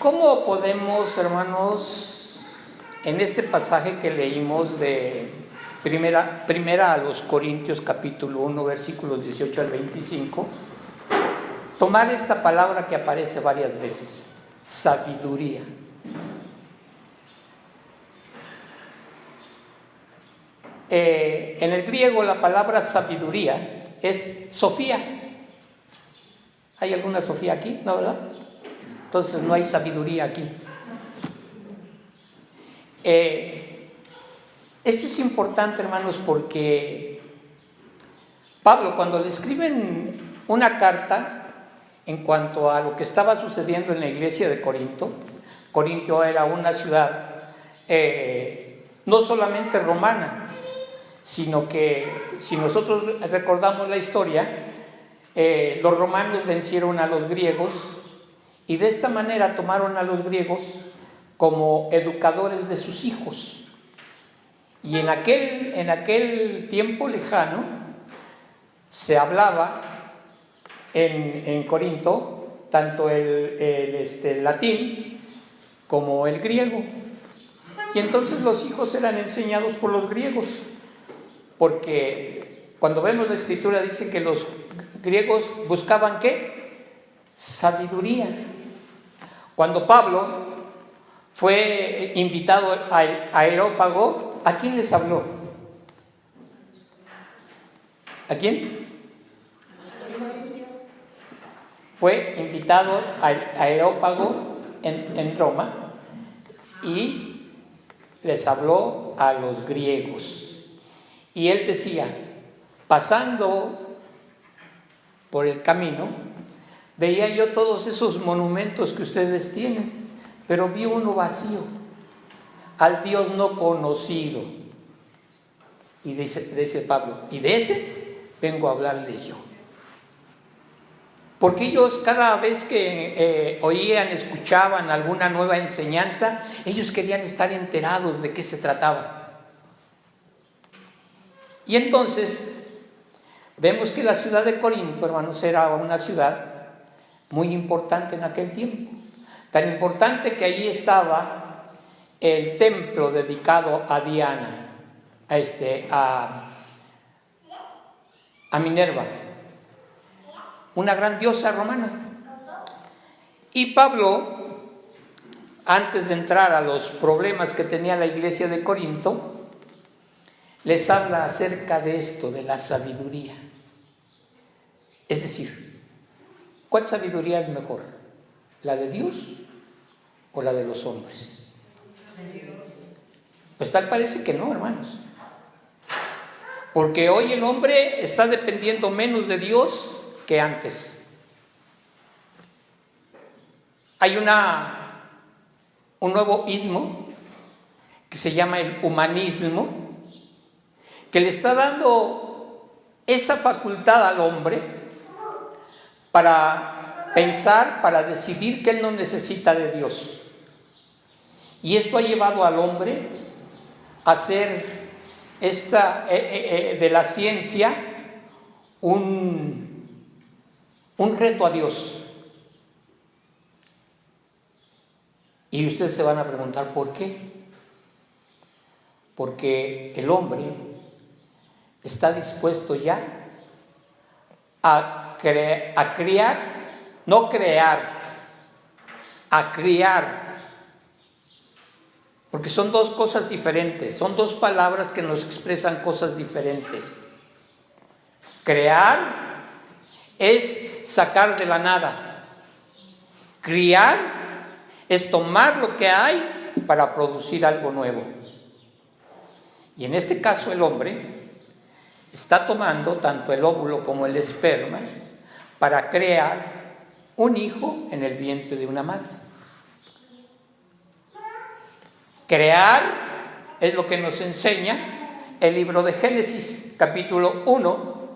¿Cómo podemos, hermanos, en este pasaje que leímos de primera a los Corintios capítulo 1, versículos 18 al 25, tomar esta palabra que aparece varias veces, sabiduría? En el griego la palabra sabiduría es Sofía. ¿Hay alguna Sofía aquí? ¿No, verdad? Entonces no hay sabiduría aquí. Esto es importante, hermanos, porque Pablo, cuando le escriben una carta en cuanto a lo que estaba sucediendo en la iglesia de Corinto, Corinto era una ciudad no solamente romana, sino que si nosotros recordamos la historia, los romanos vencieron a los griegos y de esta manera tomaron a los griegos como educadores de sus hijos. Y en aquel tiempo lejano se hablaba en Corinto tanto el latín como el griego. Y entonces los hijos eran enseñados por los griegos, porque cuando vemos la escritura dice que los griegos buscaban ¿qué? Sabiduría. Cuando Pablo fue invitado al Areópago, ¿a quién les habló? ¿A quién? Fue invitado al Areópago en Roma y les habló a los griegos. Y él decía, pasando por el camino, veía yo todos esos monumentos que ustedes tienen, pero vi uno vacío, al Dios no conocido. Y dice Pablo, y de ese vengo a hablarles yo. Porque ellos cada vez que oían, escuchaban alguna nueva enseñanza, ellos querían estar enterados de qué se trataba. Y entonces vemos que la ciudad de Corinto, hermanos, era una ciudad muy importante en aquel tiempo. Tan importante que allí estaba el templo dedicado a Diana, a Minerva, una gran diosa romana. Y Pablo, antes de entrar a los problemas que tenía la iglesia de Corinto, les habla acerca de esto, de la sabiduría. Es decir, ¿cuál sabiduría es mejor? ¿La de Dios o la de los hombres? Pues tal parece que no, hermanos. Porque hoy el hombre está dependiendo menos de Dios que antes. Hay un nuevo ismo que se llama el humanismo, que le está dando esa facultad al hombre para pensar, para decidir que él no necesita de Dios. Y esto ha llevado al hombre a hacer de la ciencia un reto a Dios. Y ustedes se van a preguntar ¿por qué? Porque el hombre está dispuesto ya a criar. Porque son dos cosas diferentes, son dos palabras que nos expresan cosas diferentes. Crear es sacar de la nada. Criar es tomar lo que hay para producir algo nuevo. Y en este caso el hombre está tomando tanto el óvulo como el esperma para crear un hijo en el vientre de una madre. Crear es lo que nos enseña el libro de Génesis, capítulo 1.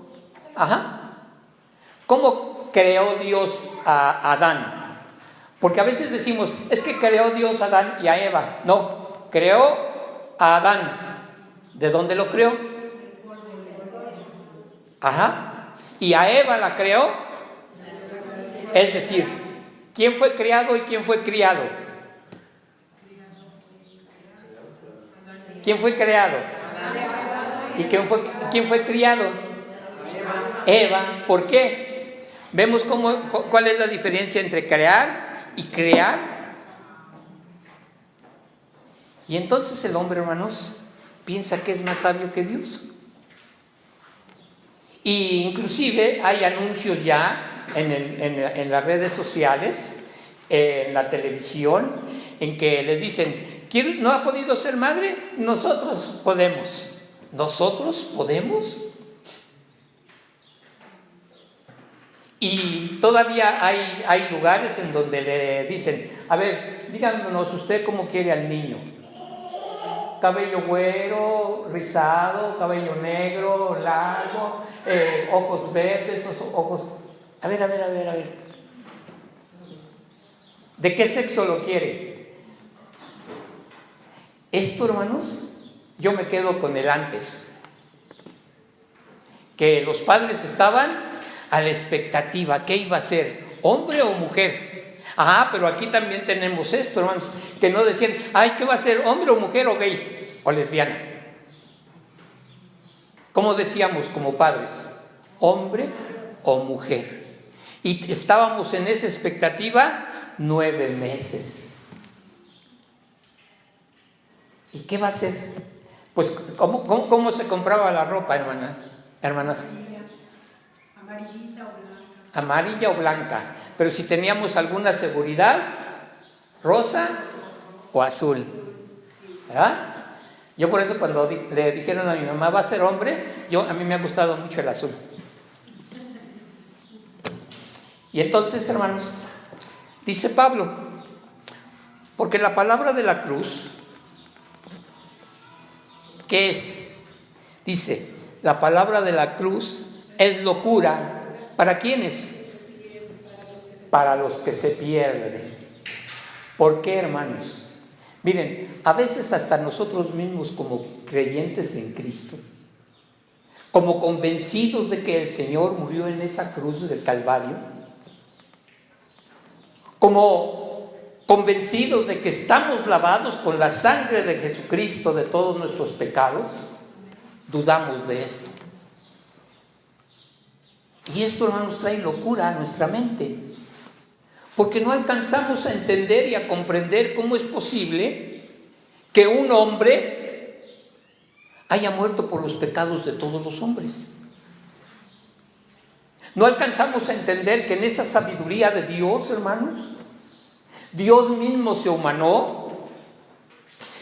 ¿Cómo creó Dios a Adán? Porque a veces decimos, es que creó Dios a Adán y a Eva. No, creó a Adán. ¿De dónde lo creó? Y a Eva la creó. Es decir, ¿Quién fue creado y quién fue criado? ¿Quién fue creado? ¿Y quién fue criado? Eva. ¿Por qué? ¿Vemos cuál es la diferencia entre crear y crear? Y entonces el hombre, hermanos, piensa que es más sabio que Dios. Y inclusive hay anuncios ya en las redes sociales, en la televisión, en que le dicen: ¿quién no ha podido ser madre? Nosotros podemos. ¿Nosotros podemos? Y todavía hay lugares en donde le dicen: a ver, díganos usted cómo quiere al niño. Cabello güero, rizado, cabello negro, largo, ojos verdes, ojos... A ver. ¿De qué sexo lo quiere? Esto, hermanos, yo me quedo con el antes. Que los padres estaban a la expectativa. ¿Qué iba a ser? ¿Hombre o mujer? Pero aquí también tenemos esto, hermanos, que no decían: ay, ¿qué va a ser? ¿Hombre o mujer o gay o lesbiana? ¿Cómo decíamos como padres? ¿Hombre o mujer? Y estábamos en esa expectativa 9 meses. ¿Y qué va a ser? Pues, ¿cómo se compraba la ropa, hermanas? Amarilla o blanca. Pero si teníamos alguna seguridad, rosa o azul. ¿Verdad? Yo por eso cuando le dijeron a mi mamá: ¿va a ser hombre? A mí me ha gustado mucho el azul. Y entonces, hermanos, dice Pablo, porque la palabra de la cruz, ¿qué es? Dice, la palabra de la cruz es locura. ¿Para quiénes? Para los que se pierden. ¿Por qué, hermanos? Miren, a veces hasta nosotros mismos como creyentes en Cristo, como convencidos de que el Señor murió en esa cruz del Calvario, como convencidos de que estamos lavados con la sangre de Jesucristo de todos nuestros pecados, dudamos de esto. Y esto, hermanos, trae locura a nuestra mente, porque no alcanzamos a entender y a comprender cómo es posible que un hombre haya muerto por los pecados de todos los hombres. No alcanzamos a entender que en esa sabiduría de Dios, hermanos, Dios mismo se humanó,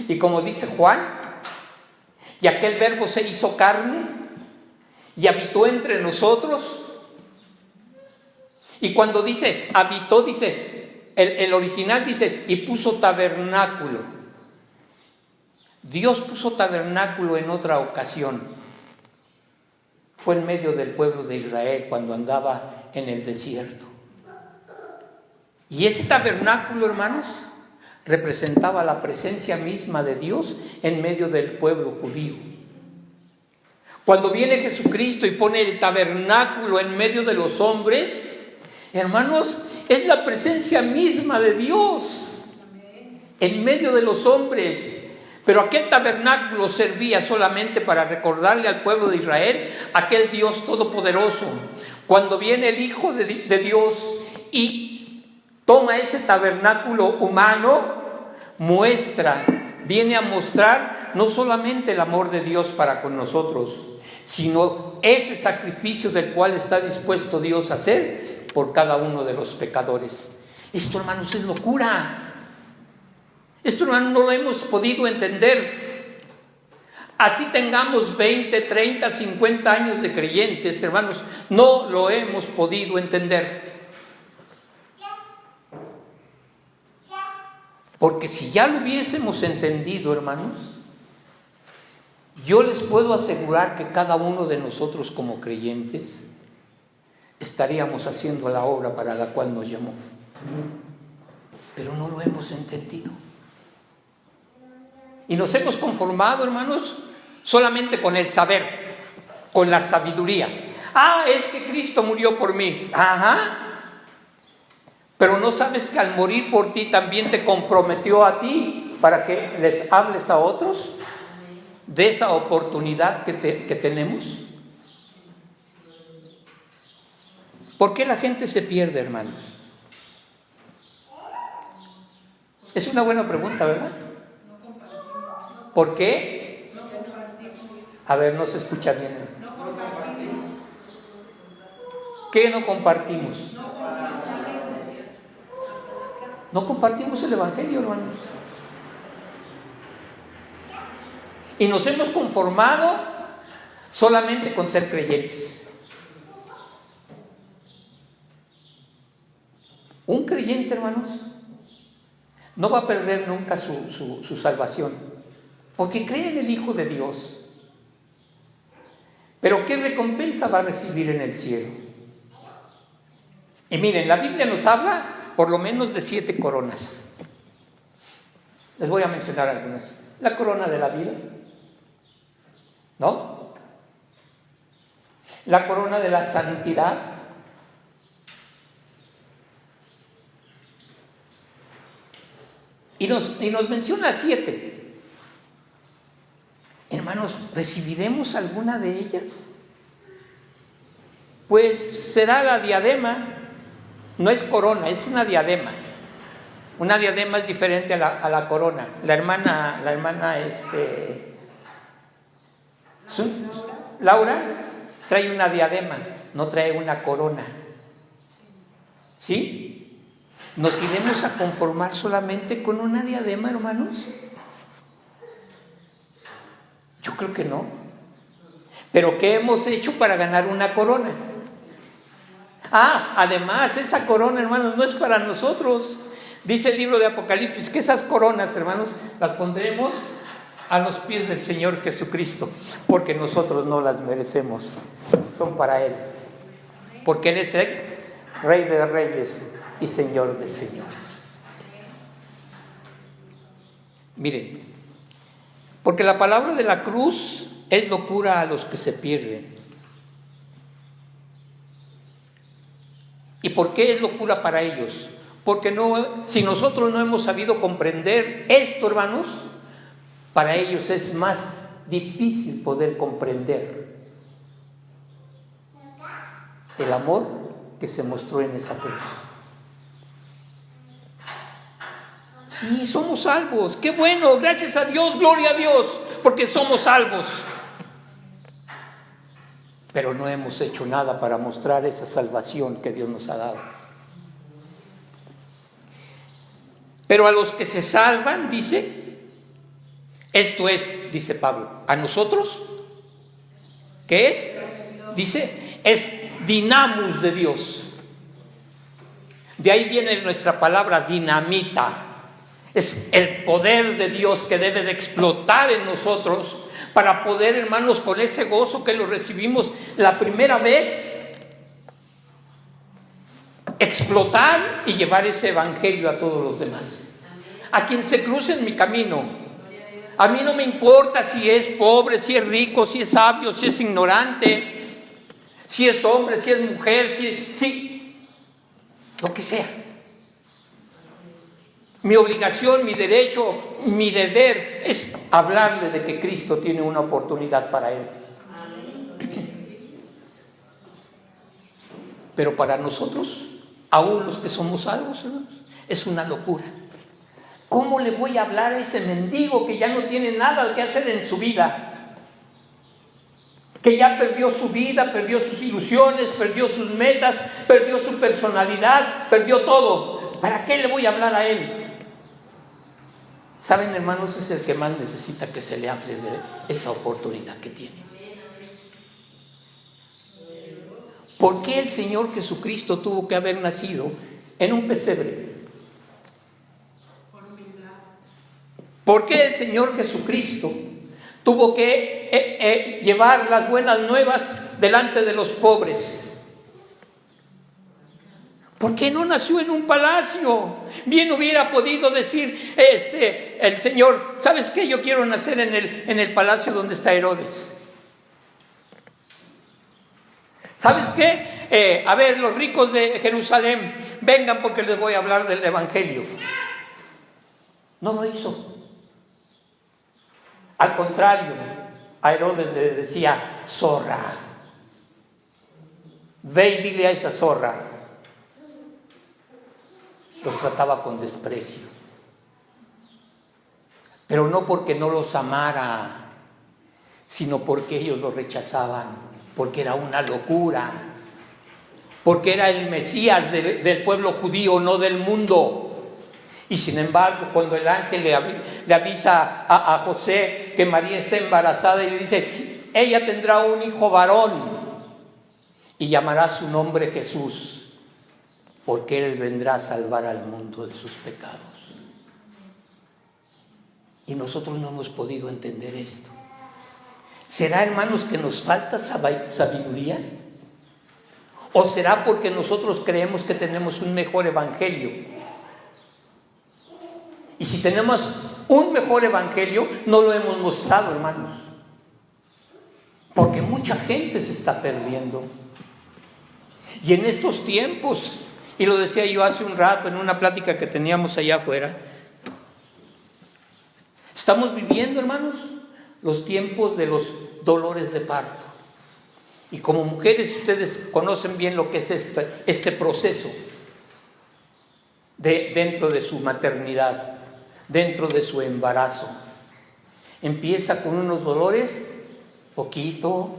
y como dice Juan, y aquel verbo se hizo carne y habitó entre nosotros. Y cuando dice habitó, dice, el original dice, y puso tabernáculo. Dios puso tabernáculo en otra ocasión. Fue en medio del pueblo de Israel cuando andaba en el desierto. Y ese tabernáculo, hermanos, representaba la presencia misma de Dios en medio del pueblo judío. Cuando viene Jesucristo y pone el tabernáculo en medio de los hombres, hermanos, es la presencia misma de Dios en medio de los hombres. Pero aquel tabernáculo servía solamente para recordarle al pueblo de Israel aquel Dios todopoderoso. Cuando viene el Hijo de Dios y toma ese tabernáculo humano, viene a mostrar no solamente el amor de Dios para con nosotros, sino ese sacrificio del cual está dispuesto Dios a hacer por cada uno de los pecadores. Esto, hermanos, es locura. Esto, hermanos, no lo hemos podido entender. Así tengamos 20, 30, 50 años de creyentes, hermanos, no lo hemos podido entender. Porque si ya lo hubiésemos entendido, hermanos, yo les puedo asegurar que cada uno de nosotros como creyentes estaríamos haciendo la obra para la cual nos llamó. Pero no lo hemos entendido. Y nos hemos conformado, hermanos, solamente con el saber, con la sabiduría. Es que Cristo murió por mí. Pero no sabes que al morir por ti también te comprometió a ti para que les hables a otros de esa oportunidad que tenemos. ¿Por qué la gente se pierde, hermanos? Es una buena pregunta, ¿verdad? ¿Por qué? A ver, no se escucha bien. ¿Qué no compartimos? No compartimos el Evangelio, hermanos. Y nos hemos conformado solamente con ser creyentes. Un creyente, hermanos, no va a perder nunca su salvación, porque cree en el Hijo de Dios. Pero ¿qué recompensa va a recibir en el cielo? Y miren, la Biblia nos habla por lo menos de 7 coronas. Les voy a mencionar algunas. La corona de la vida, ¿no? La corona de la santidad. Y nos menciona 7. Hermanos, ¿recibiremos alguna de ellas? Pues será la diadema. No es corona, es una diadema. Una diadema es diferente a la corona. La hermana Laura trae una diadema, no trae una corona. ¿Sí? ¿Nos iremos a conformar solamente con una diadema, hermanos? Yo creo que no. ¿Pero qué hemos hecho para ganar una corona? Además, esa corona, hermanos, no es para nosotros. Dice el libro de Apocalipsis que esas coronas, hermanos, las pondremos a los pies del Señor Jesucristo, porque nosotros no las merecemos. Son para Él. Porque Él es el Rey de Reyes y Señor de Señores. Miren, porque la palabra de la cruz es locura a los que se pierden. ¿Y por qué es locura para ellos? Porque si nosotros no hemos sabido comprender esto, hermanos, para ellos es más difícil poder comprender el amor que se mostró en esa cruz. Sí, somos salvos. ¡Qué bueno! Gracias a Dios, gloria a Dios, porque somos salvos. Pero no hemos hecho nada para mostrar esa salvación que Dios nos ha dado. Pero a los que se salvan, dice, esto es, dice Pablo, a nosotros, ¿qué es? Dice, es dinamus de Dios. De ahí viene nuestra palabra dinamita. Es el poder de Dios que debe de explotar en nosotros para poder, hermanos, con ese gozo que lo recibimos la primera vez, explotar y llevar ese evangelio a todos los demás. A quien se cruce en mi camino. A mí no me importa si es pobre, si es rico, si es sabio, si es ignorante, si es hombre, si es mujer, si lo que sea. Mi obligación, mi derecho, mi deber es hablarle de que Cristo tiene una oportunidad para él. Pero para nosotros, aún los que somos salvos, hermanos, es una locura. ¿Cómo le voy a hablar a ese mendigo que ya no tiene nada que hacer en su vida? Que ya perdió su vida, perdió sus ilusiones, perdió sus metas, perdió su personalidad, perdió todo. ¿Para qué le voy a hablar a él? ¿Saben, hermanos? Es el que más necesita que se le hable de esa oportunidad que tiene. ¿Por qué el Señor Jesucristo tuvo que haber nacido en un pesebre? ¿Por qué el Señor Jesucristo tuvo que llevar las buenas nuevas delante de los pobres? ¿Por qué no nació en un palacio? Bien hubiera podido decir el Señor, ¿sabes qué? Yo quiero nacer en el palacio donde está Herodes. ¿Sabes qué? a ver, los ricos de Jerusalén, vengan porque les voy a hablar del Evangelio. No lo hizo. Al contrario, a Herodes le decía, zorra. Ve y dile a esa zorra. Los trataba con desprecio. Pero no porque no los amara, sino porque ellos lo rechazaban, porque era una locura, porque era el Mesías del pueblo judío, no del mundo. Y sin embargo, cuando el ángel le avisa a José que María está embarazada y le dice, ella tendrá un hijo varón y llamará su nombre Jesús, porque él vendrá a salvar al mundo de sus pecados. Y nosotros no hemos podido entender esto. ¿Será, hermanos, que nos falta sabiduría? ¿O será porque nosotros creemos que tenemos un mejor evangelio? Y si tenemos un mejor evangelio, no lo hemos mostrado, hermanos. Porque mucha gente se está perdiendo. Y en estos tiempos, y lo decía yo hace un rato en una plática que teníamos allá afuera, estamos viviendo, hermanos, los tiempos de los dolores de parto. Y como mujeres, ustedes conocen bien lo que es este proceso dentro de su maternidad, dentro de su embarazo. Empieza con unos dolores poquito,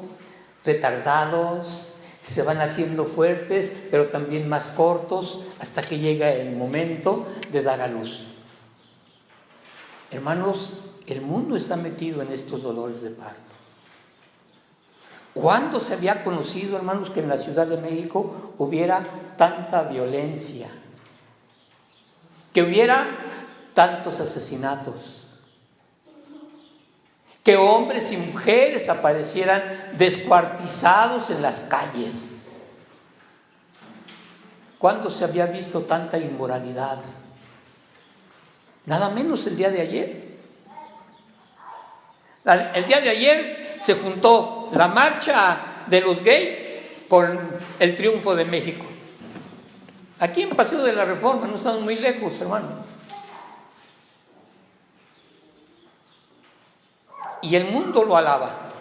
retardados, se van haciendo fuertes, pero también más cortos, hasta que llega el momento de dar a luz. Hermanos, el mundo está metido en estos dolores de parto. ¿Cuándo se había conocido, hermanos, que en la Ciudad de México hubiera tanta violencia? Que hubiera tantos asesinatos, que hombres y mujeres aparecieran descuartizados en las calles. ¿Cuándo se había visto tanta inmoralidad? Nada menos el día de ayer. El día de ayer se juntó la marcha de los gays con el triunfo de México. Aquí en Paseo de la Reforma, no estamos muy lejos, hermanos. Y el mundo lo alaba.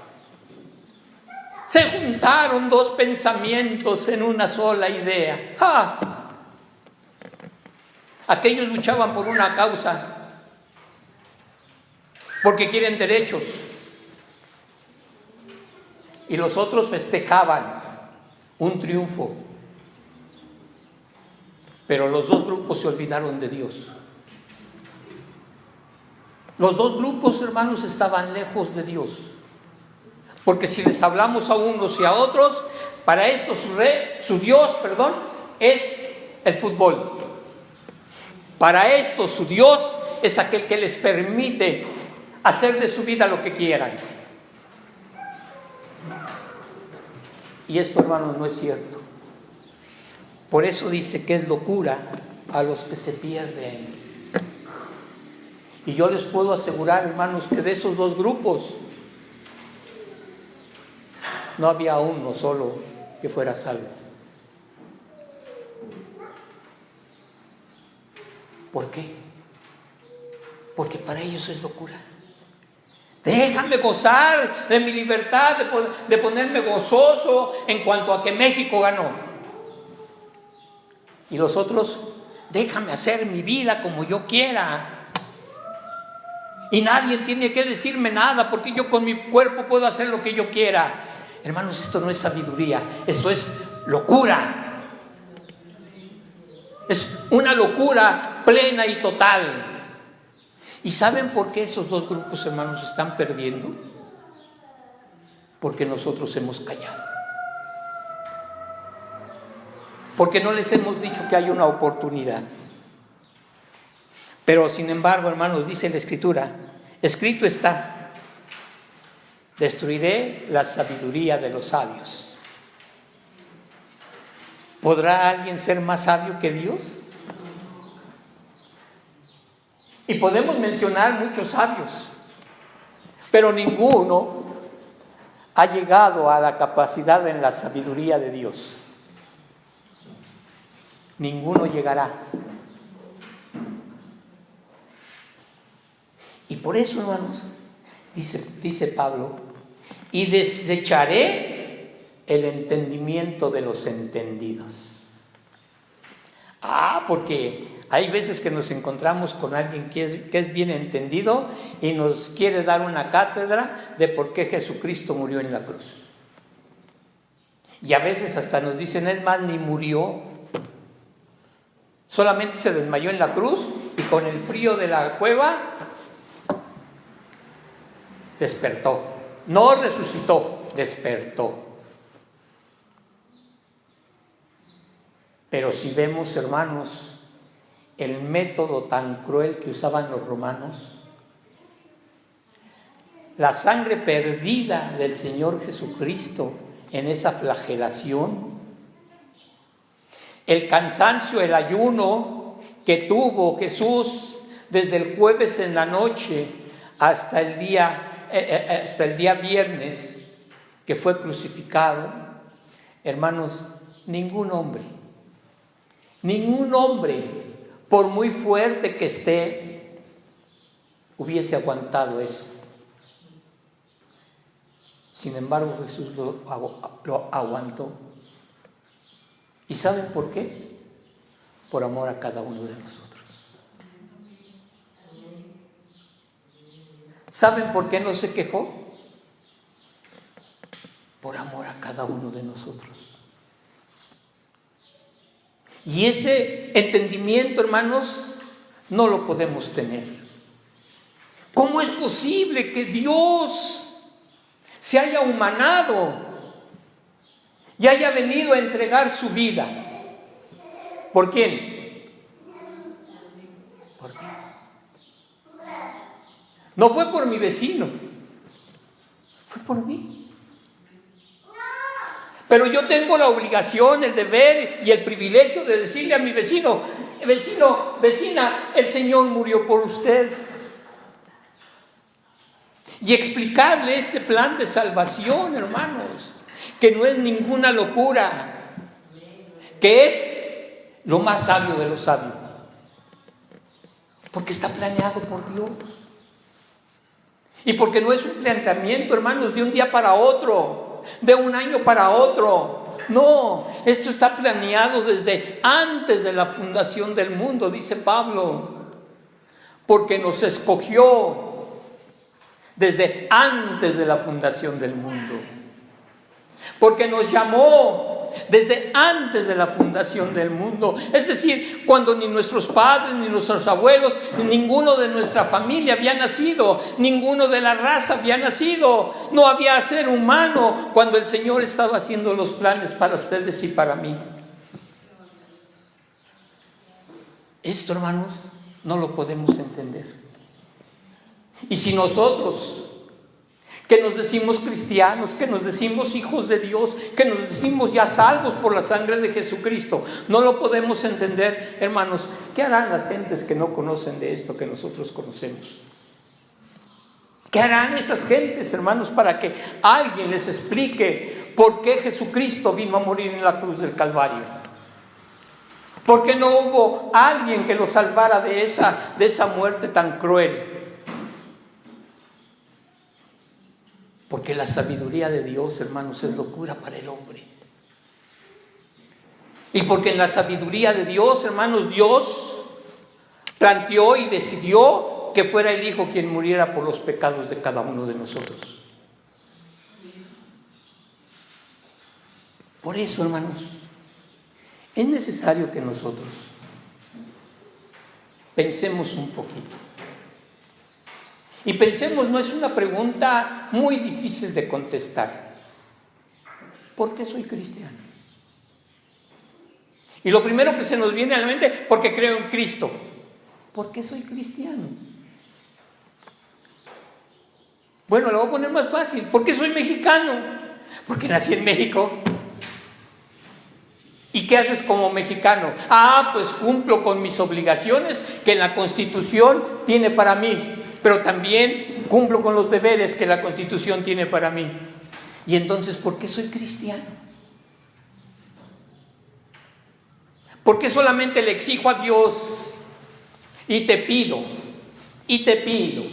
Se juntaron dos pensamientos en una sola idea. ¡Ja! Aquellos luchaban por una causa, porque quieren derechos. Y los otros festejaban un triunfo. Pero los dos grupos se olvidaron de Dios. Los dos grupos, hermanos, estaban lejos de Dios. Porque si les hablamos a unos y a otros, para esto su Dios, es el fútbol. Para esto su Dios es aquel que les permite hacer de su vida lo que quieran. Y esto, hermanos, no es cierto. Por eso dice que es locura a los que se pierden. Y yo les puedo asegurar, hermanos, que de esos dos grupos no había uno solo que fuera salvo. ¿Por qué? Porque para ellos es locura. Déjame gozar de mi libertad, de ponerme gozoso en cuanto a que México ganó. Y los otros, déjame hacer mi vida como yo quiera. Y nadie tiene que decirme nada, porque yo con mi cuerpo puedo hacer lo que yo quiera. Hermanos, esto no es sabiduría, esto es locura. Es una locura plena y total. ¿Y saben por qué esos dos grupos, hermanos, están perdiendo? Porque nosotros hemos callado. Porque no les hemos dicho que hay una oportunidad. Pero sin embargo, hermanos, dice la Escritura, escrito está, destruiré la sabiduría de los sabios. ¿Podrá alguien ser más sabio que Dios? Y podemos mencionar muchos sabios, pero ninguno ha llegado a la capacidad en la sabiduría de Dios. ninguno llegará. Y por eso, hermanos, dice Pablo, y desecharé el entendimiento de los entendidos. Porque hay veces que nos encontramos con alguien que es bien entendido y nos quiere dar una cátedra de por qué Jesucristo murió en la cruz. Y a veces hasta nos dicen, es más, ni murió. Solamente se desmayó en la cruz y con el frío de la cueva despertó. No resucitó, despertó. Pero si vemos, hermanos, el método tan cruel que usaban los romanos, la sangre perdida del Señor Jesucristo en esa flagelación, el cansancio, el ayuno que tuvo Jesús desde el jueves en la noche hasta el día viernes que fue crucificado, hermanos, ningún hombre, por muy fuerte que esté, hubiese aguantado eso. Sin embargo, Jesús lo aguantó. ¿Y saben por qué? Por amor a cada uno de nosotros. ¿Saben por qué no se quejó? Por amor a cada uno de nosotros. Y ese entendimiento, hermanos, no lo podemos tener. ¿Cómo es posible que Dios se haya humanado y haya venido a entregar su vida? ¿Por quién? ¿Por qué? No fue por mi vecino, fue por mí. Pero yo tengo la obligación, el deber y el privilegio de decirle a mi vecino, vecina, el Señor murió por usted. Y explicarle este plan de salvación, hermanos, que no es ninguna locura, que es lo más sabio de lo sabio, porque está planeado por Dios. Y porque no es un planteamiento, hermanos, de un día para otro, de un año para otro. No, esto está planeado desde antes de la fundación del mundo, dice Pablo, porque nos escogió desde antes de la fundación del mundo, porque nos llamó desde antes de la fundación del mundo. Es decir, cuando ni nuestros padres, ni nuestros abuelos, ni ninguno de nuestra familia había nacido, ninguno de la raza había nacido, no había ser humano cuando el Señor estaba haciendo los planes para ustedes y para mí. Esto, hermanos, no lo podemos entender. Y si nosotros, que nos decimos cristianos, que nos decimos hijos de Dios, que nos decimos ya salvos por la sangre de Jesucristo, no lo podemos entender, hermanos, ¿qué harán las gentes que no conocen de esto que nosotros conocemos? ¿Qué harán esas gentes, hermanos, para que alguien les explique por qué Jesucristo vino a morir en la cruz del Calvario? ¿Por qué no hubo alguien que los salvara de esa muerte tan cruel? Porque la sabiduría de Dios, hermanos, es locura para el hombre. Y porque en la sabiduría de Dios, hermanos, Dios planteó y decidió que fuera el Hijo quien muriera por los pecados de cada uno de nosotros. Por eso, hermanos, es necesario que nosotros pensemos un poquito. Y pensemos, no es una pregunta muy difícil de contestar. ¿Por qué soy cristiano? Y lo primero que se nos viene a la mente, porque creo en Cristo. ¿Por qué soy cristiano? Bueno, lo voy a poner más fácil. ¿Por qué soy mexicano? Porque nací en México. ¿Y qué haces como mexicano? Pues cumplo con mis obligaciones que la Constitución tiene para mí. Pero también cumplo con los deberes que la Constitución tiene para mí. Y entonces, ¿por qué soy cristiano? Porque solamente le exijo a Dios y te pido, y te pido,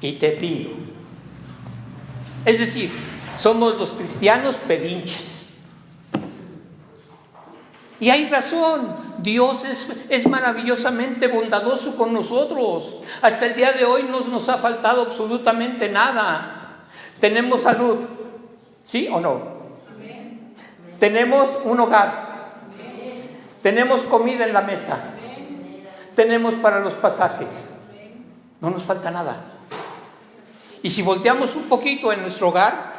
y te pido. Es decir, somos los cristianos pedinches. Y hay razón, Dios es maravillosamente bondadoso con nosotros. Hasta el día de hoy no nos ha faltado absolutamente nada. Tenemos salud, ¿sí o no? Amén. Tenemos un hogar. Amén. Tenemos comida en la mesa. Amén. Tenemos para los pasajes. No nos falta nada. Y si volteamos un poquito en nuestro hogar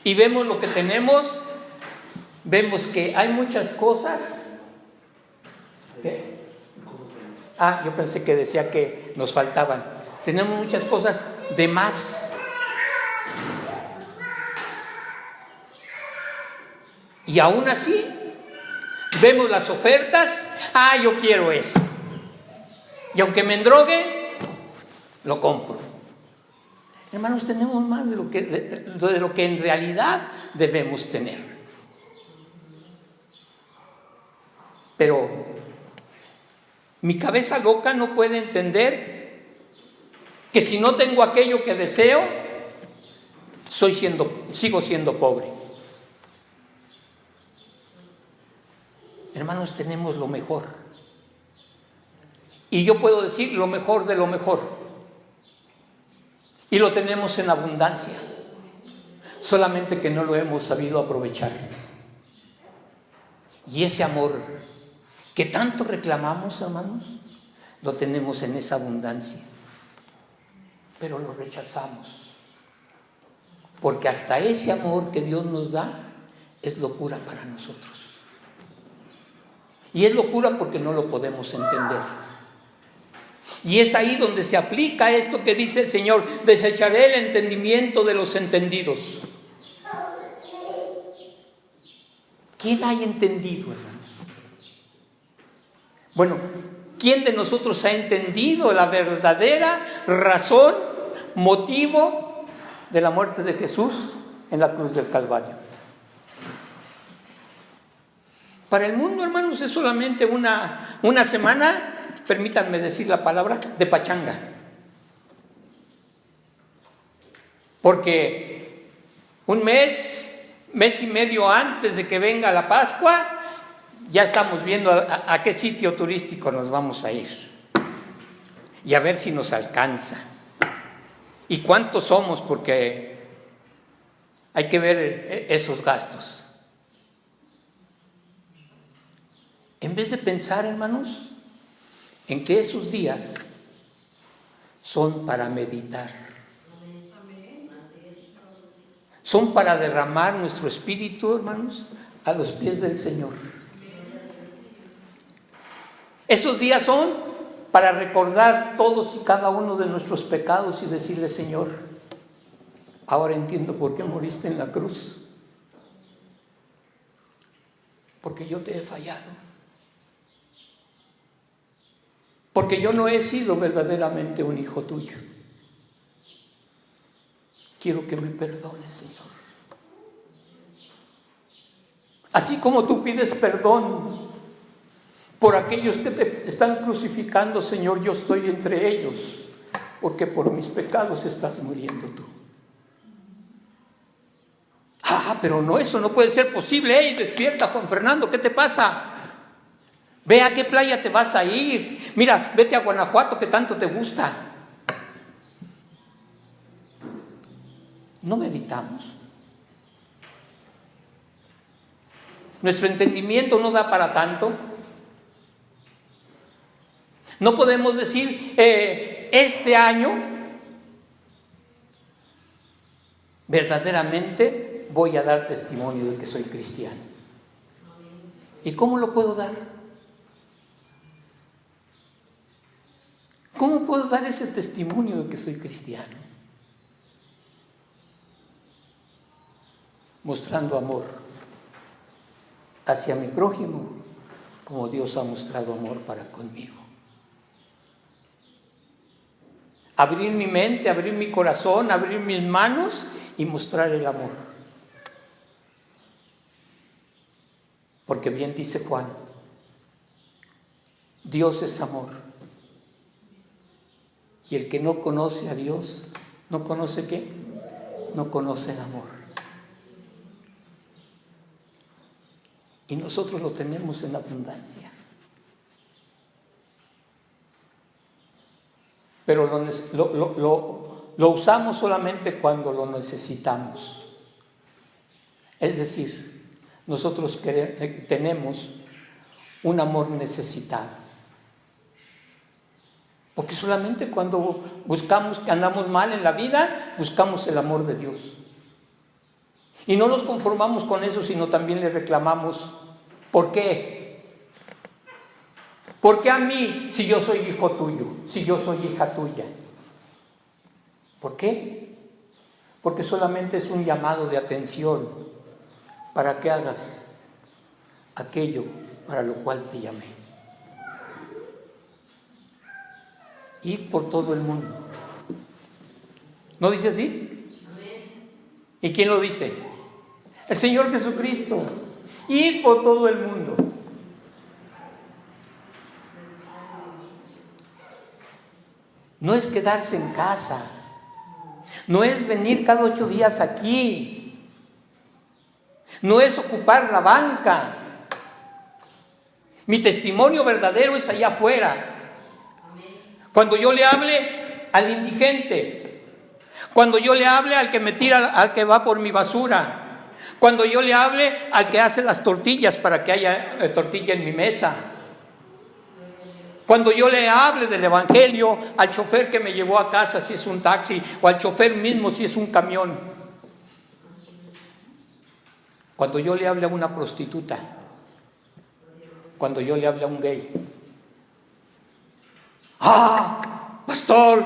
y vemos lo que tenemos, vemos que hay muchas cosas. ¿Qué? Yo pensé que decía que nos faltaban. Tenemos muchas cosas de más. Y aún así, vemos las ofertas. Yo quiero eso. Y aunque me endrogue, lo compro. Hermanos, tenemos más de lo que en realidad debemos tener. Pero mi cabeza loca no puede entender que si no tengo aquello que deseo, sigo siendo pobre. Hermanos, tenemos lo mejor. Y yo puedo decir lo mejor de lo mejor. Y lo tenemos en abundancia. Solamente que no lo hemos sabido aprovechar. Y ese amor que tanto reclamamos, hermanos, lo tenemos en esa abundancia. Pero lo rechazamos. Porque hasta ese amor que Dios nos da es locura para nosotros. Y es locura porque no lo podemos entender. Y es ahí donde se aplica esto que dice el Señor: desecharé el entendimiento de los entendidos. ¿Quién hay entendido, hermanos? Bueno, ¿quién de nosotros ha entendido la verdadera razón, motivo de la muerte de Jesús en la cruz del Calvario? Para el mundo, hermanos, es solamente una semana, permítanme decir la palabra, de pachanga. Porque un mes y medio antes de que venga la Pascua, ya estamos viendo a qué sitio turístico nos vamos a ir. Y a ver si nos alcanza. ¿Y cuántos somos? Porque hay que ver esos gastos. En vez de pensar, hermanos, en que esos días son para meditar, son para derramar nuestro espíritu, hermanos, a los pies del Señor. Esos días son para recordar todos y cada uno de nuestros pecados y decirle: Señor, ahora entiendo por qué moriste en la cruz, porque yo te he fallado. Porque yo no he sido verdaderamente un hijo tuyo. Quiero que me perdones, Señor. Así como tú pides perdón por aquellos que te están crucificando, Señor, yo estoy entre ellos, porque por mis pecados estás muriendo tú. Pero no, eso no puede ser posible. Despierta, Juan Fernando, ¿qué te pasa? Ve a qué playa te vas a ir. Mira, vete a Guanajuato, que tanto te gusta. No meditamos. Nuestro entendimiento no da para tanto. No podemos decir, este año verdaderamente voy a dar testimonio de que soy cristiano. ¿Y cómo lo puedo dar? ¿Cómo puedo dar ese testimonio de que soy cristiano? Mostrando amor hacia mi prójimo, como Dios ha mostrado amor para conmigo. Abrir mi mente, abrir mi corazón, abrir mis manos y mostrar el amor. Porque bien dice Juan, Dios es amor. Y el que no conoce a Dios, ¿no conoce qué? No conoce el amor. Y nosotros lo tenemos en abundancia. Pero lo usamos solamente cuando lo necesitamos. Es decir, nosotros tenemos un amor necesitado. Porque solamente cuando buscamos que andamos mal en la vida, buscamos el amor de Dios. Y no nos conformamos con eso, sino también le reclamamos. ¿Por qué? ¿Por qué a mí si yo soy hijo tuyo, si yo soy hija tuya? ¿Por qué? Porque solamente es un llamado de atención para que hagas aquello para lo cual te llamé. Ir por todo el mundo. ¿No dice así? ¿Y quién lo dice? El Señor Jesucristo. Ir por todo el mundo. No es quedarse en casa. No es venir cada 8 días aquí. No es ocupar la banca. Mi testimonio verdadero es allá afuera. Cuando yo le hable al indigente, cuando yo le hable al que me tira, al que va por mi basura, cuando yo le hable al que hace las tortillas para que haya tortilla en mi mesa, cuando yo le hable del evangelio al chofer que me llevó a casa si es un taxi, o al chofer mismo si es un camión, cuando yo le hable a una prostituta, cuando yo le hable a un gay. ¡Ah, pastor!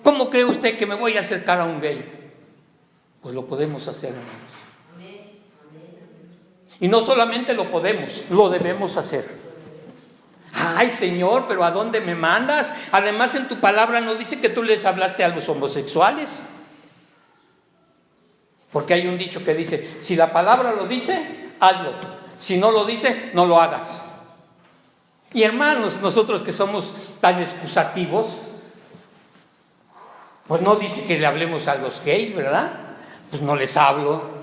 ¿Cómo cree usted que me voy a acercar a un gay? Pues lo podemos hacer, hermanos. Y no solamente lo podemos, lo debemos hacer. ¡Ay, Señor! ¿Pero a dónde me mandas? Además, en tu palabra no dice que tú les hablaste a los homosexuales. Porque hay un dicho que dice, si la palabra lo dice, hazlo. Si no lo dice, no lo hagas. Y hermanos, nosotros que somos tan excusativos, pues no dice que le hablemos a los gays, ¿verdad? Pues no les hablo.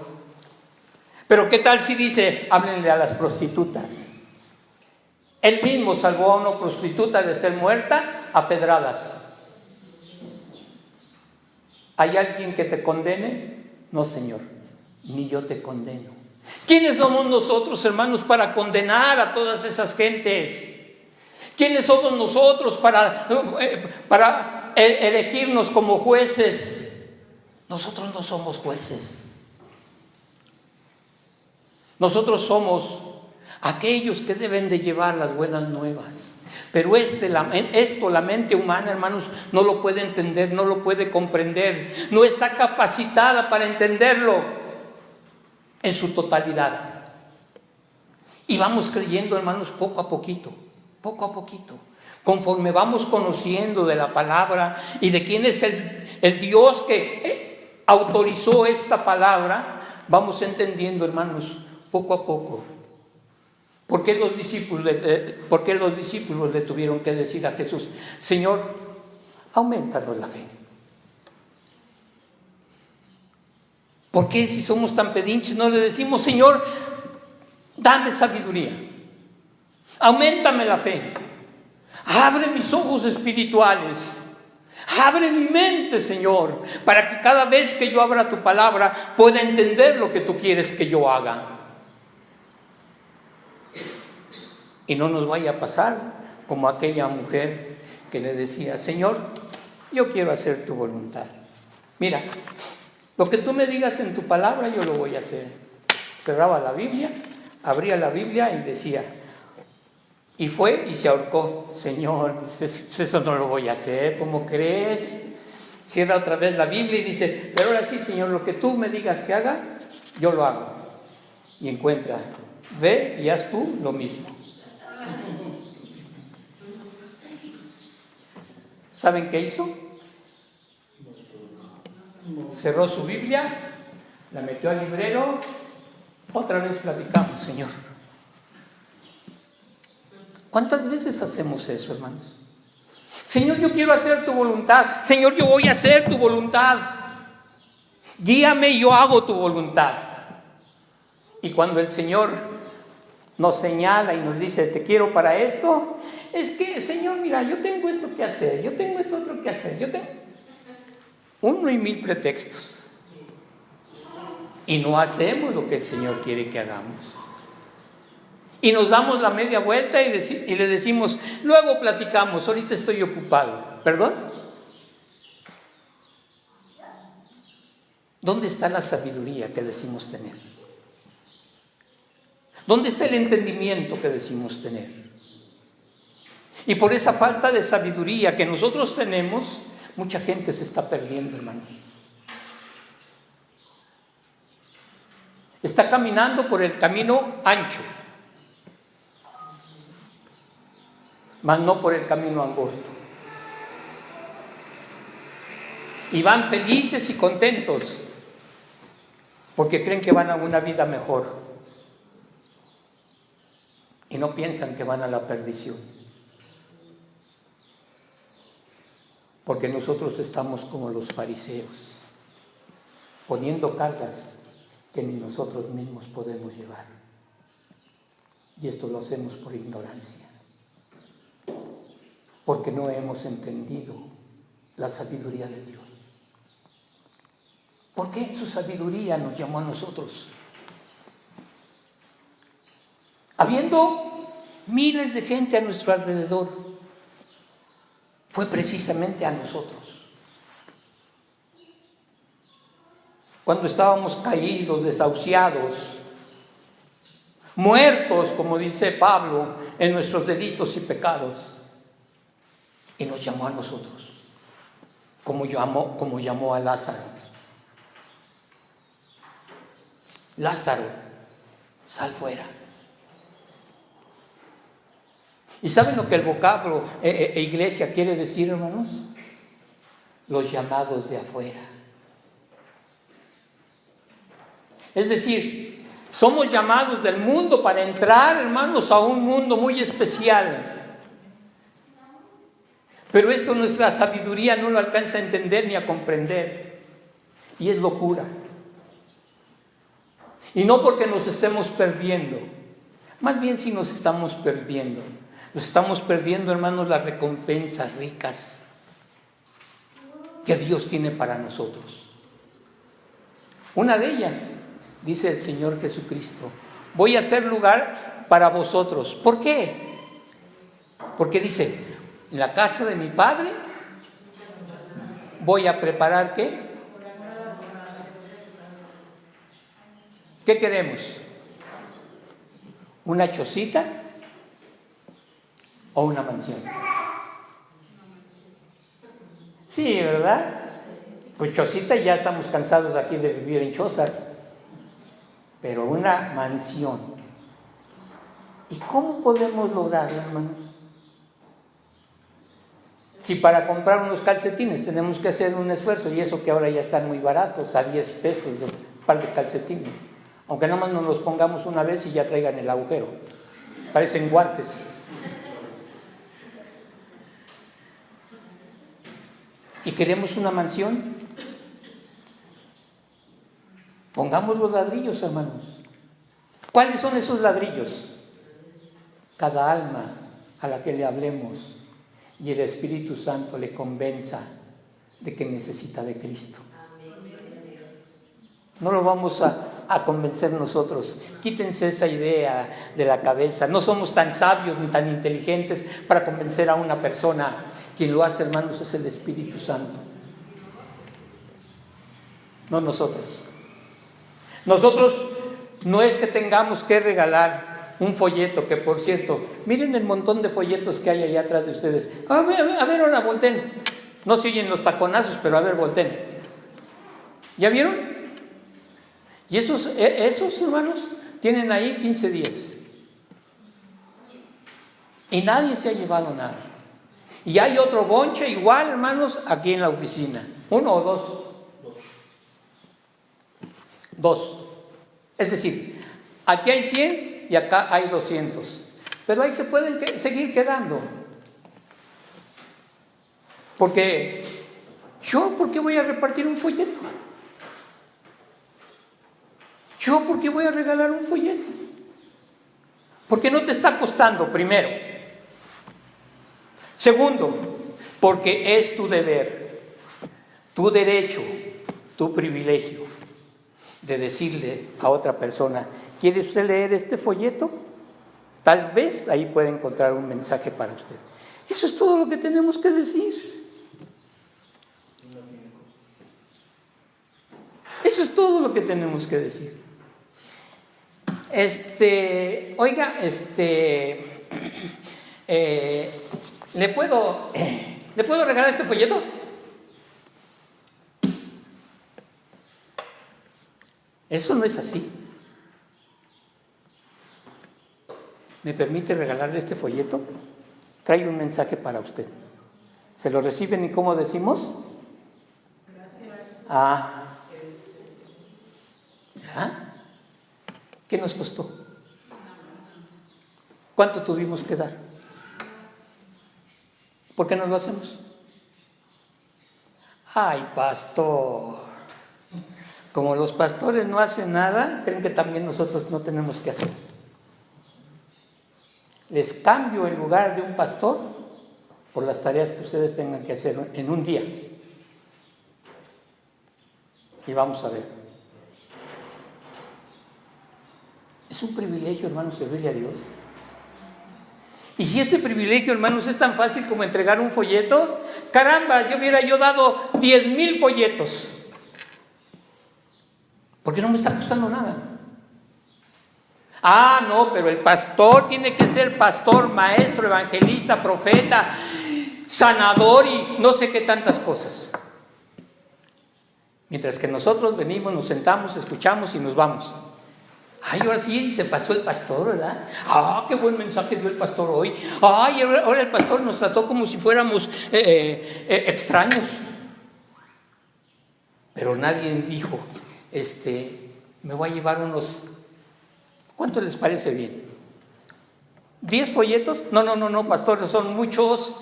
Pero ¿qué tal si dice, háblenle a las prostitutas? Él mismo salvó a una prostituta de ser muerta a pedradas. ¿Hay alguien que te condene? No, Señor, ni yo te condeno. ¿Quiénes somos nosotros, hermanos, para condenar a todas esas gentes? ¿Quiénes somos nosotros para elegirnos como jueces? Nosotros no somos jueces. Nosotros somos aquellos que deben de llevar las buenas nuevas. Pero esto la mente humana, hermanos, no lo puede entender, no lo puede comprender. No está capacitada para entenderlo en su totalidad. Y vamos creyendo, hermanos, poco a poquito. Conforme vamos conociendo de la palabra y de quién es el Dios que autorizó esta palabra, vamos entendiendo, hermanos, poco a poco. ¿Por qué los discípulos le tuvieron que decir a Jesús, Señor, aumentanos la fe? ¿Por qué si somos tan pedinches no le decimos, Señor, dame sabiduría? Auméntame la fe, abre mis ojos espirituales, abre mi mente, Señor, para que cada vez que yo abra tu palabra pueda entender lo que tú quieres que yo haga. Y no nos vaya a pasar como aquella mujer que le decía, Señor, yo quiero hacer tu voluntad. Mira, lo que tú me digas en tu palabra yo lo voy a hacer. Cerraba la Biblia, abría la Biblia y decía, y fue y se ahorcó. Señor, eso no lo voy a hacer, ¿cómo crees? Cierra otra vez la Biblia y dice, pero ahora sí, Señor, lo que tú me digas que haga, yo lo hago. Y encuentra, ve y haz tú lo mismo. ¿Saben qué hizo? Cerró su Biblia, la metió al librero, otra vez platicamos, Señor. ¿Cuántas veces hacemos eso, hermanos? Señor, yo quiero hacer tu voluntad. Señor, yo voy a hacer tu voluntad. Guíame y yo hago tu voluntad. Y cuando el Señor nos señala y nos dice, te quiero para esto, es que, Señor, mira, yo tengo esto que hacer, yo tengo esto otro que hacer, yo tengo 1 y 1000 pretextos. Y no hacemos lo que el Señor quiere que hagamos. Y nos damos la media vuelta y le decimos, luego platicamos, ahorita estoy ocupado. ¿Perdón? ¿Dónde está la sabiduría que decimos tener? ¿Dónde está el entendimiento que decimos tener? Y por esa falta de sabiduría que nosotros tenemos, mucha gente se está perdiendo, hermanos. Está caminando por el camino ancho, mas no por el camino angosto. Y van felices y contentos porque creen que van a una vida mejor y no piensan que van a la perdición, porque nosotros estamos como los fariseos, poniendo cargas que ni nosotros mismos podemos llevar, y esto lo hacemos por ignorancia, porque no hemos entendido la sabiduría de Dios. ¿Por qué su sabiduría nos llamó a nosotros? Habiendo miles de gente a nuestro alrededor, fue precisamente a nosotros. Cuando estábamos caídos, desahuciados, muertos, como dice Pablo, en nuestros delitos y pecados, y nos llamó a nosotros, como llamó a Lázaro. Lázaro, sal fuera. ¿Y saben lo que el vocablo iglesia quiere decir, hermanos? Los llamados de afuera. Es decir, somos llamados del mundo para entrar, hermanos, a un mundo muy especial. Pero esto nuestra sabiduría no lo alcanza a entender ni a comprender. Y es locura. Y no porque nos estemos perdiendo, más bien si nos estamos perdiendo. Nos estamos perdiendo, hermanos, las recompensas ricas que Dios tiene para nosotros. Una de ellas, dice el Señor Jesucristo, voy a hacer lugar para vosotros. ¿Por qué? Porque dice, en la casa de mi Padre voy a preparar ¿qué? ¿Qué queremos? ¿Una chocita o una mansión? Sí, ¿verdad? Pues chocita, ya estamos cansados aquí de vivir en chozas, pero una mansión. ¿Y cómo podemos lograrlo, hermanos? Si para comprar unos calcetines tenemos que hacer un esfuerzo, y eso que ahora ya están muy baratos, a 10 pesos un par de calcetines, aunque nada más nos los pongamos una vez y ya traigan el agujero, parecen guantes. ¿Y queremos una mansión? Pongamos los ladrillos, hermanos. ¿Cuáles son esos ladrillos? Cada alma a la que le hablemos y el Espíritu Santo le convenza de que necesita de Cristo. No lo vamos a convencer nosotros. Quítense esa idea de la cabeza. No somos tan sabios ni tan inteligentes para convencer a una persona. Quien lo hace, hermanos, es el Espíritu Santo. No nosotros. Nosotros no es que tengamos que regalar un folleto, que por cierto, miren el montón de folletos que hay allá atrás de ustedes. A ver, ahora volteen. No se oyen los taconazos, pero a ver, volteen. ¿Ya vieron? Y esos hermanos tienen ahí 15 días. Y nadie se ha llevado nada. Y hay otro bonche igual, hermanos, aquí en la oficina. 1 o 2. 2. Es decir, aquí hay 100 y acá hay 200. pero ahí se pueden seguir quedando. Porque yo, ¿por qué voy a repartir un folleto? Yo, ¿por qué voy a regalar un folleto? Porque no te está costando, primero. Segundo, porque es tu deber, tu derecho, tu privilegio de decirle a otra persona: ¿quiere usted leer este folleto? Tal vez ahí puede encontrar un mensaje para usted. Eso es todo lo que tenemos que decir. Eso es todo lo que tenemos que decir. Oiga, ¿le puedo regalar este folleto? Eso no es así. ¿Me permite regalarle este folleto? Trae un mensaje para usted. ¿Se lo reciben y cómo decimos? Gracias. ¿Qué nos costó? ¿Cuánto tuvimos que dar? ¿Por qué no lo hacemos? Ay, pastor, como los pastores no hacen nada, creen que también nosotros no tenemos que hacer. Les cambio el lugar de un pastor por las tareas que ustedes tengan que hacer en un día. Y vamos a ver. Es un privilegio, hermanos, servirle a Dios. Y si este privilegio, hermanos, es tan fácil como entregar un folleto, caramba, yo hubiera dado 10,000 folletos. Porque no me está costando nada. No, pero el pastor tiene que ser pastor, maestro, evangelista, profeta, sanador y no sé qué tantas cosas. Mientras que nosotros venimos, nos sentamos, escuchamos y nos vamos. Ahora sí se pasó el pastor, ¿verdad? Qué buen mensaje dio el pastor hoy. Ahora el pastor nos trató como si fuéramos extraños. Pero nadie dijo, me voy a llevar unos, ¿cuánto les parece bien? ¿10 folletos? No, pastor, son muchos.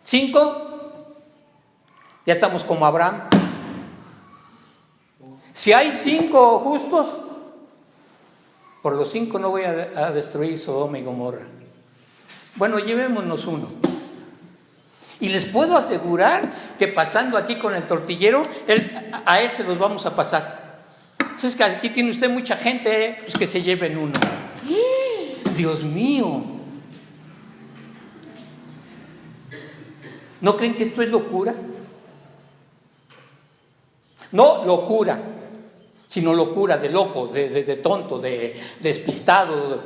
¿5? Ya estamos como Abraham. Si hay 5 justos, por los 5 no voy a destruir Sodoma y Gomorra. Bueno, llevémonos uno. Y les puedo asegurar que pasando aquí con el tortillero, a él se los vamos a pasar. Es que aquí tiene usted mucha gente, pues que se lleven uno. Dios mío. ¿No creen que esto es locura? No locura, sino locura de loco, de tonto, de despistado.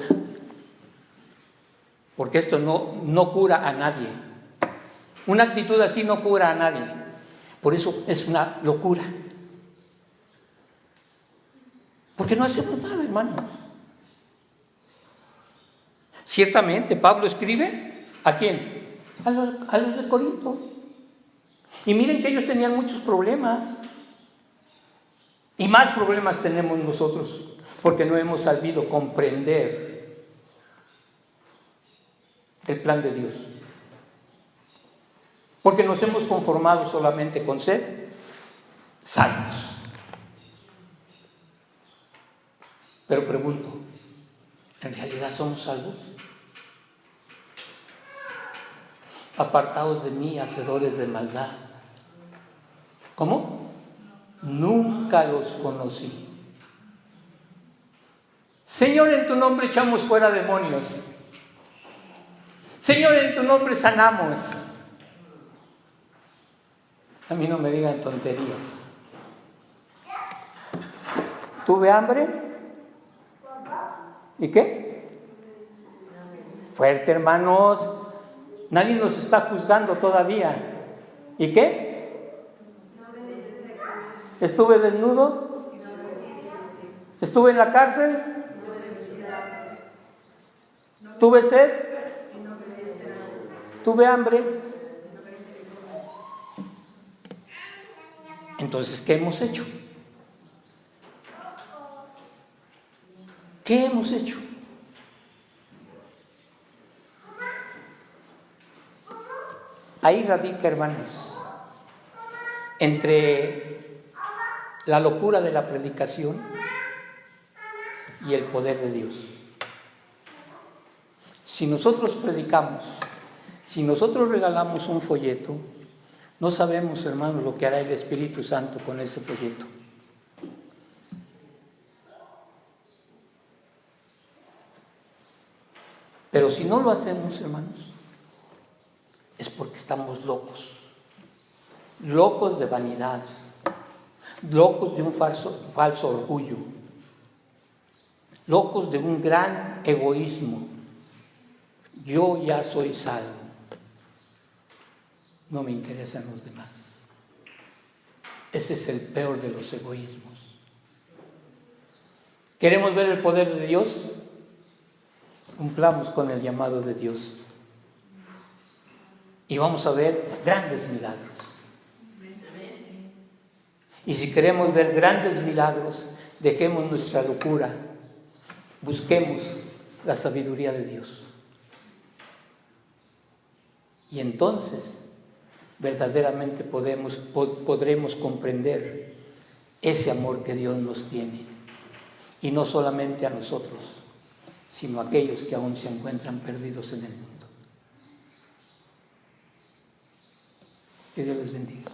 Porque esto no cura a nadie. Una actitud así no cura a nadie. Por eso es una locura. Porque no hacemos nada, hermanos. Ciertamente, Pablo escribe, ¿a quién? A los de Corinto. Y miren que ellos tenían muchos problemas. Y más problemas tenemos nosotros, porque no hemos sabido comprender el plan de Dios. Porque nos hemos conformado solamente con ser salvos. Pero pregunto, ¿en realidad somos salvos? Apartados de mí, hacedores de maldad. ¿Cómo? Nunca los conocí. Señor, en tu nombre echamos fuera demonios. Señor, en tu nombre sanamos. A mí no me digan tonterías. ¿Tuve hambre? ¿Y qué? Fuerte, hermanos. Nadie nos está juzgando todavía. ¿Y qué? ¿Estuve desnudo? ¿Estuve en la cárcel? ¿Tuve sed? ¿Tuve hambre? Entonces, ¿qué hemos hecho? ¿Qué hemos hecho? Ahí radica, hermanos, entre la locura de la predicación y el poder de Dios. Si nosotros predicamos, si nosotros regalamos un folleto, no sabemos, hermanos, lo que hará el Espíritu Santo con ese folleto. Pero si no lo hacemos, hermanos, es porque estamos locos, locos de vanidad, locos de un falso orgullo, locos de un gran egoísmo. Yo ya soy salvo, no me interesan los demás. Ese es el peor de los egoísmos. ¿Queremos ver el poder de Dios? Cumplamos con el llamado de Dios y vamos a ver grandes milagros. Y si queremos ver grandes milagros, dejemos nuestra locura, busquemos la sabiduría de Dios. Y entonces verdaderamente podremos comprender ese amor que Dios nos tiene, y no solamente a nosotros, sino a aquellos que aún se encuentran perdidos en el mundo. Que Dios les bendiga.